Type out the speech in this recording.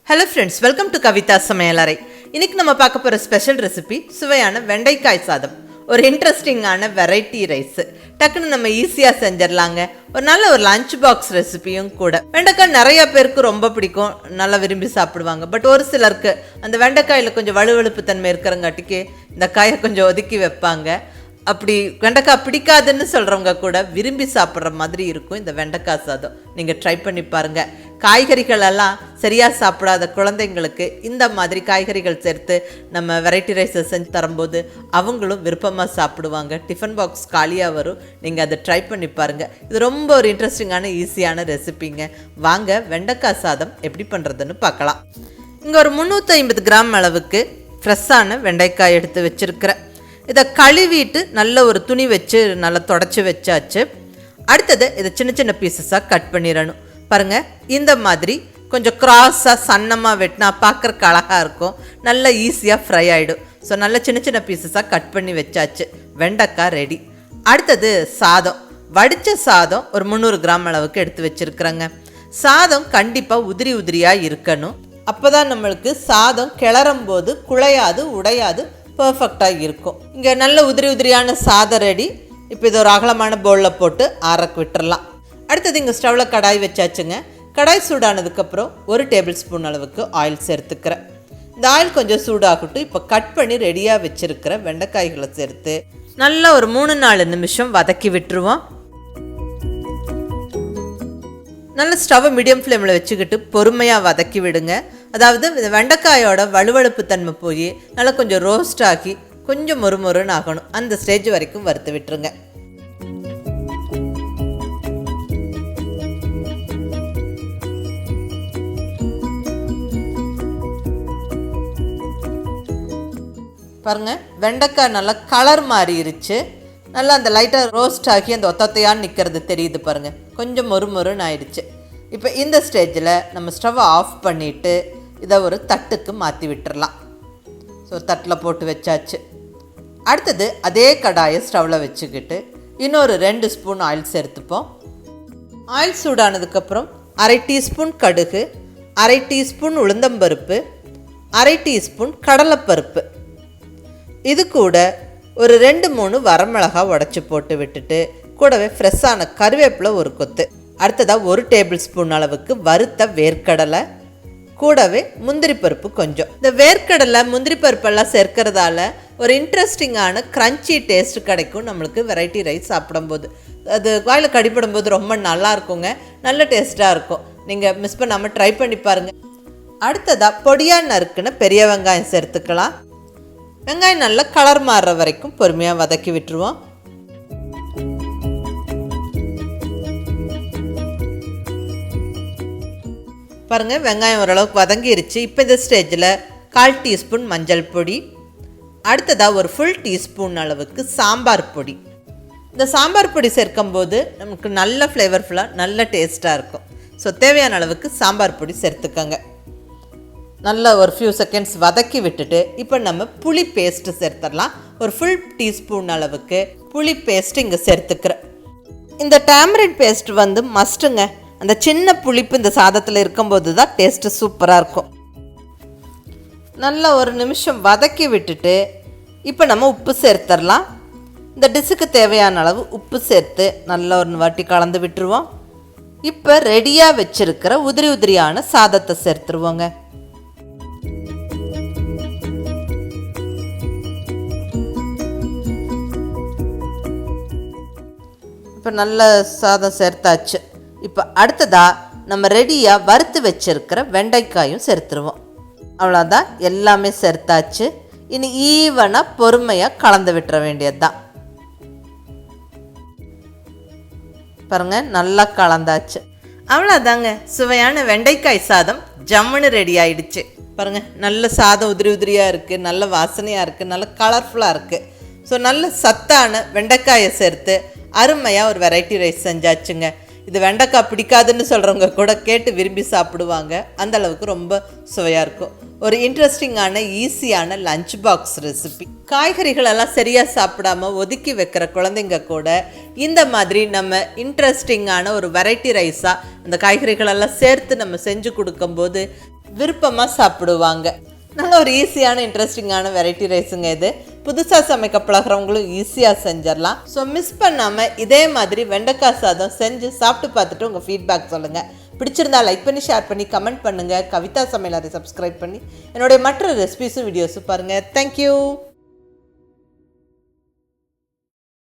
Hello friends, welcome to KAVITHASAMAYALARAI. இன்னைக்கு நம்ம பார்க்க போற ஸ்பெஷல் ரெசிபி சுவையான வெண்டைக்காய் சாதம். ஒரு இன்ட்ரெஸ்டிங்கான வெரைட்டி ரைஸ். டக்குன்னு நம்ம ஈஸியா செஞ்சிரலாங்க. ஒரு நல்ல ஒரு லஞ்ச் பாக்ஸ் ரெசிபியும் கூட. வெண்டைக்காய் நிறைய பேருக்கு ரொம்ப பிடிக்கும், நல்லா விரும்பி சாப்பிடுவாங்க. பட் ஒரு சிலருக்கு அந்த வெண்டைக்காயில கொஞ்சம் வழுவழுப்பு தன்மை இருக்கிறங்காட்டிக்கு இந்த காயை கொஞ்சம் ஒதுக்கி வைப்பாங்க. அப்படி வெண்டைக்காய் பிடிக்காதுன்னு சொல்கிறவங்க கூட விரும்பி சாப்பிட்ற மாதிரி இருக்கும் இந்த வெண்டைக்காய் சாதம். நீங்கள் ட்ரை பண்ணி பாருங்கள். காய்கறிகள் எல்லாம் சரியாக சாப்பிடாத குழந்தைங்களுக்கு இந்த மாதிரி காய்கறிகள் சேர்த்து நம்ம வெரைட்டி ரைஸை செஞ்சு தரும்போது அவங்களும் விருப்பமாக சாப்பிடுவாங்க. டிஃபன் பாக்ஸ் காலியாக வரும். நீங்கள் அதை ட்ரை பண்ணி பாருங்கள். இது ரொம்ப ஒரு இன்ட்ரெஸ்டிங்கான ஈஸியான ரெசிபிங்க. வாங்க வெண்டைக்காய் சாதம் எப்படி பண்ணுறதுன்னு பார்க்கலாம். இங்கே ஒரு 350 கிராம் அளவுக்கு ஃப்ரெஷ்ஷான வெண்டைக்காய் எடுத்து வச்சுருக்கிறேன். இதை கழுவிட்டு நல்ல ஒரு துணி வச்சு நல்லா தொடச்சி வச்சாச்சு. அடுத்தது இதை சின்ன சின்ன பீசஸாக கட் பண்ணிடணும். பாருங்கள், இந்த மாதிரி கொஞ்சம் கிராஸாக சன்னமாக வெட்டினா பார்க்குறக்கு அழகாக இருக்கும். நல்லா ஈஸியாக ஃப்ரை ஆகிடும். ஸோ நல்ல சின்ன சின்ன பீசஸாக கட் பண்ணி வச்சாச்சு. வெண்டைக்காய் ரெடி. அடுத்தது சாதம். வடித்த சாதம் ஒரு 300 கிராம் அளவுக்கு எடுத்து வச்சுருக்குறேங்க. சாதம் கண்டிப்பாக உதிரி உதிரியாக இருக்கணும். அப்போ தான் நம்மளுக்கு சாதம் கிளறும் போது குழையாது, உடையாது, பர்ஃபெக்டாக இருக்கும். இங்கே நல்ல உதிரி உதிரியான சாதம் ரெடி. இப்போ இது ஒரு அகலமான பவுலில் போட்டு ஆறக்கு விட்டுறலாம். அடுத்தது இங்கே ஸ்டவ்வில் கடாய் வச்சாச்சுங்க. கடாய் சூடானதுக்கப்புறம் 1 டேபிள் ஸ்பூன் அளவுக்கு ஆயில் சேர்த்துக்கிறேன். இந்த ஆயில் கொஞ்சம் சூடாகட்டும். இப்போ கட் பண்ணி ரெடியாக வச்சுருக்கிற வெண்டைக்காய்களை சேர்த்து நல்லா ஒரு 3-4 நிமிஷம் வதக்கி விட்டுருவோம். நல்ல ஸ்டவ்வை மீடியம் ஃப்ளேமில் வச்சுக்கிட்டு பொறுமையாக வதக்கி விடுங்க. அதாவது இந்த வெண்டைக்காயோட வழுவழுப்பு தன்மை போய் நல்லா கொஞ்சம் ரோஸ்ட் ஆகி கொஞ்சம் மொறுமொறுன்னு ஆகணும். அந்த ஸ்டேஜ் வரைக்கும் வறுத்து விட்டுருங்க. பாருங்கள், வெண்டைக்காய் நல்லா கலர் மாறிடுச்சு. நல்லா அந்த லைட்டாக ரோஸ்ட் ஆகி அந்த ஒத்தத்தையான்னு நிற்கிறது தெரியுது பாருங்கள். கொஞ்சம் மொறுமொறுன்னு ஆயிடுச்சு. இப்போ இந்த ஸ்டேஜில் நம்ம ஸ்டவ்வை ஆஃப் பண்ணிவிட்டு இதை ஒரு தட்டுக்கு மாற்றி விட்டுறலாம். ஸோ தட்டில் போட்டு வச்சாச்சு. அடுத்தது அதே கடாயை ஸ்டவ்வில் வச்சுக்கிட்டு இன்னொரு 2 ஸ்பூன் ஆயில் சேர்த்துப்போம். ஆயில் சூடானதுக்கப்புறம் 1/2 டீஸ்பூன் கடுகு, 1/2 டீஸ்பூன் உளுந்தம்பருப்பு, 1/2 டீஸ்பூன் கடலைப்பருப்பு, இது கூட ஒரு 2-3 வரமிளகா உடச்சி போட்டு விட்டுட்டு கூடவே ஃப்ரெஷ்ஷான கருவேப்பிலை ஒரு கொத்து. அடுத்ததாக 1 டேபிள் ஸ்பூன் அளவுக்கு வறுத்த வேர்க்கடலை, கூடவே முந்திரி பருப்பு கொஞ்சம். இந்த வேர்க்கடலை முந்திரி பருப்பெல்லாம் சேர்க்கறதால ஒரு இன்ட்ரெஸ்டிங்கான க்ரன்ச்சி டேஸ்ட் கிடைக்கும் நம்மளுக்கு வெரைட்டி ரைஸ் சாப்பிடும்போது. அது வாயில் கடிப்படும் போது ரொம்ப நல்லா இருக்குங்க. நல்ல டேஸ்ட்டாக இருக்கும். நீங்கள் மிஸ் பண்ணாமல் ட்ரை பண்ணி பாருங்கள். அடுத்ததாக பொடியாக நறுக்குன்னு பெரிய வெங்காயம் சேர்த்துக்கலாம். வெங்காயம் நல்லா கலர் மாறுற வரைக்கும் பொறுமையாக வதக்கி விட்டுருவோம். பாருங்கள், வெங்காயம் ஓரளவுக்கு வதங்கிருச்சு. இப்போ இந்த ஸ்டேஜில் 1/4 டீஸ்பூன் மஞ்சள் பொடி, அடுத்ததாக ஒரு ஃபுல் டீஸ்பூன் அளவுக்கு சாம்பார் பொடி. இந்த சாம்பார் பொடி சேர்க்கும்போது நமக்கு நல்ல ஃப்ளேவர்ஃபுல்லாக நல்ல டேஸ்ட்டாக இருக்கும். ஸோ தேவையான அளவுக்கு சாம்பார் பொடி சேர்த்துக்கோங்க. நல்லா ஒரு ஃபியூ செகண்ட்ஸ் வதக்கி விட்டுட்டு இப்போ நம்ம புளி பேஸ்ட்டு சேர்த்துடலாம். ஒரு ஃபுல் டீஸ்பூன் அளவுக்கு புளி பேஸ்ட்டு இங்கே சேர்த்துக்கிறேன். இந்த டேமரின் பேஸ்ட் வந்து மஸ்ட்டுங்க. அந்த சின்ன புளிப்பு இந்த சாதத்தில் இருக்கும்போது தான் டேஸ்ட்டு சூப்பராக இருக்கும். நல்லா ஒரு நிமிஷம் வதக்கி விட்டுட்டு இப்போ நம்ம உப்பு சேர்த்துடலாம். இந்த டிஷ்ஷுக்கு தேவையான அளவு உப்பு சேர்த்து நல்லா ஒரு வாட்டி கலந்து விட்டுருவோம். இப்போ ரெடியாக வச்சுருக்கிற உதிரி உதிரியான சாதத்தை சேர்த்துருவோங்க. இப்போ நல்ல சாதம் சேர்த்தாச்சு. இப்போ அடுத்ததாக நம்ம ரெடியாக வறுத்து வச்சுருக்கிற வெண்டைக்காயும் சேர்த்துருவோம். அவ்வளோதான், எல்லாமே சேர்த்தாச்சு. இனி ஈவனாக பொறுமையாக கலந்து விட்டுற வேண்டியது தான். பாருங்கள், நல்லா கலந்தாச்சு. அவ்வளோதாங்க, சுவையான வெண்டைக்காய் சாதம் ஜம்முன்னு ரெடி ஆயிடுச்சு. பாருங்கள், நல்ல சாதம் உதிரி உதிரியாக இருக்குது, நல்ல வாசனையாக இருக்குது, நல்ல கலர்ஃபுல்லாக இருக்குது. ஸோ நல்ல சத்தான வெண்டைக்காயை சேர்த்து அருமையாக ஒரு வெரைட்டி ரைஸ் செஞ்சாச்சுங்க. இது வெண்டைக்காய் பிடிக்காதுன்னு சொல்கிறவங்க கூட கேட்டு விரும்பி சாப்பிடுவாங்க. அந்த அளவுக்கு ரொம்ப சுவையாக இருக்கும். ஒரு இன்ட்ரெஸ்டிங்கான ஈஸியான லஞ்ச் பாக்ஸ் ரெசிபி. காய்கறிகளெல்லாம் சரியாக சாப்பிடாமல் ஒதுக்கி வைக்கிற குழந்தைங்க கூட இந்த மாதிரி நம்ம இன்ட்ரெஸ்டிங்கான ஒரு வெரைட்டி ரைஸாக அந்த காய்கறிகளெல்லாம் சேர்த்து நம்ம செஞ்சு கொடுக்கும்போது விருப்பமாக சாப்பிடுவாங்க. நல்ல ஒரு ஈஸியான இன்ட்ரெஸ்டிங்கான வெரைட்டி ரைஸுங்க இது. புதுசாக சமைக்க பழகிறவங்களும் ஈஸியாக செஞ்சிடலாம். ஸோ மிஸ் பண்ணாமல் இதே மாதிரி வெண்டைக்காய் சாதம் செஞ்சு சாப்பிட்டு பார்த்துட்டு உங்கள் ஃபீட்பேக் சொல்லுங்கள். பிடிச்சிருந்தா லைக் பண்ணி ஷேர் பண்ணி கமெண்ட் பண்ணுங்கள். கவிதா சமையலறை சப்ஸ்கிரைப் பண்ணி என்னுடைய மற்ற ரெசிபிஸும் வீடியோஸும் பாருங்கள். தேங்க்யூ.